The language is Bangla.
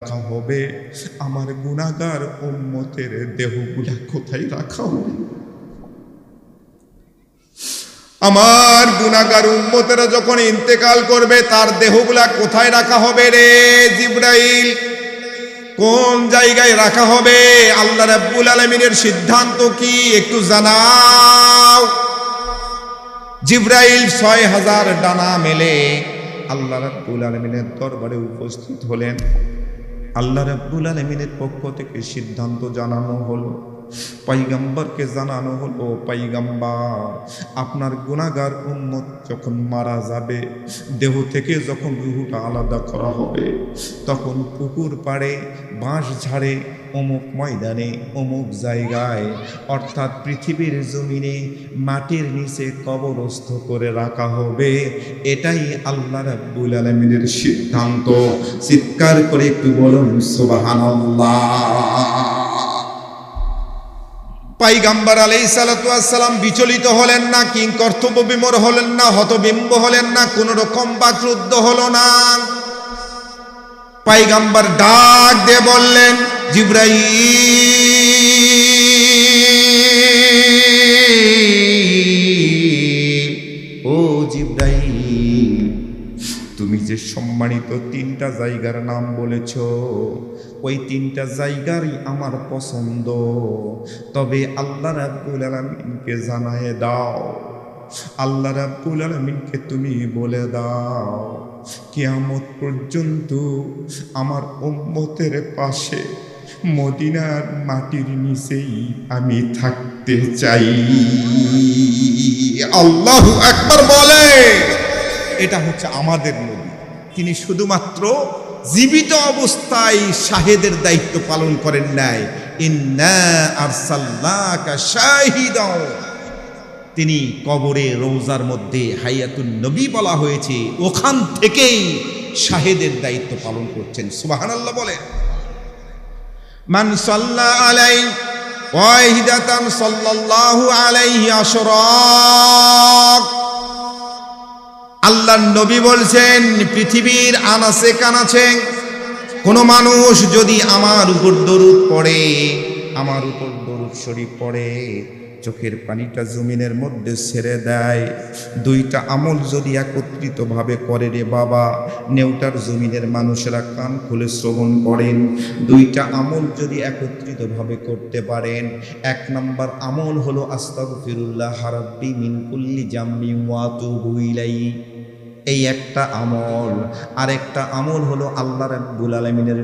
রাখা হবে, আমার গুনাহগার উম্মতের দেহগুলা কোথায় রাখা হবে? আমার গুনাহগার উম্মতেরা যখন ইন্তেকাল করবে তার দেহগুলা কোথায় রাখা হবে রে জিবরাইল? কোন জায়গায় রাখা হবে? আল্লাহ রাব্বুল আলামিনের সিদ্ধান্ত কি একটু জানাও। জিবরাইল ৬০০০ ডানা মেলে আল্লাহ রাব্বুল আলামিনের দরবারে উপস্থিত হলেন। আল্লাহ রাব্বুল আলামিনের পক্ষ থেকে সিদ্ধান্ত জানানো হলো, পয়গম্বরকে জানানো হলো, পয়গম্বর আপনার গুনাহগার উম্মত যখন মারা যাবে, দেহ থেকে যখন রূহটা আলাদা করা হবে, তখন পুকুর পাড়ে, বাঁশ ঝাড়ে, অমুক ময়দানে, অমুক জায়গায়, অর্থাৎ পৃথিবীর জমিনে মাটির নিচে কবরস্থ করে রাখা হবে। এটাই আল্লাহ রাব্বুল আলামিনের সিদ্ধান্ত। চিৎকার করে একটু বলুন সুবহানাল্লাহ। পয়গম্বর আলাইহিস সালাতু ওয়াস সালাম বিচলিত হলেন না, কিং কর্তব্য বিমূঢ় হলেন না, হতবিম্ব হলেন না, কোন রকম বাকরুদ্ধ হলো না। পয়গম্বর ডাক দিয়ে বললেন, জিবরাইল, ও জিবরাইল, তুমি যে সম্মানিত ৩টা জায়গার নাম বলেছ, ওই ৩টা জায়গারই আমার পছন্দ, তবে আল্লাহ রাব্বুল আলামিনকে জানায়ে দাও, আল্লাহ রাব্বুল আলামিনকে তুমি বলে দাও, কিয়ামত পর্যন্ত আমার উম্মতের পাশে মদিনার মাটির নিচেই আমি থাকতে চাই। আল্লাহু আকবার বলে। এটা হচ্ছে আমাদের নবী, তিনি শুধুমাত্র জীবিত অবস্থায় শাহেদের দায়িত্ব পালন করেন নাই, ইন্না আরসালনাকা শাহিদাও, তিনি কবরে রওজার মধ্যে হায়াতুন নবী বলা হয়েছে, ওখান থেকেই শাহেদের দায়িত্ব পালন করছেন। সুবহানাল্লাহ বলে। মান সাল্লা আলাইহি ওয়াহিদাতান সাল্লাল্লাহু আলাইহি আশরা, আল্লাহর নবী বলছেন, পৃথিবীর আনাচে কানাচে কোন মানুষ যদি আমার উপর দরুদ পড়ে, আমার উপর দরুদ শরীফ পড়ে, চোখের পানিটা জমিনের মধ্যে ছেড়ে দেয়, 2টা আমল যদি একত্রিত ভাবে করে রে বাবা, নেউটার জমিনের মানুষেরা কান খুলে শ্রবণ করেন, 2টা আমল যদি একত্রিত ভাবে করতে পারেন, 1 নম্বর আমল হলো আস্তাগফিরুল্লাহ রাব্বি মিন কুল্লি জামবি ওয়া আতুবু ইলাইহি, এই একটা আমল। আরেকটা আমল হলো আল্লাহ রাব্বুল আলামিনের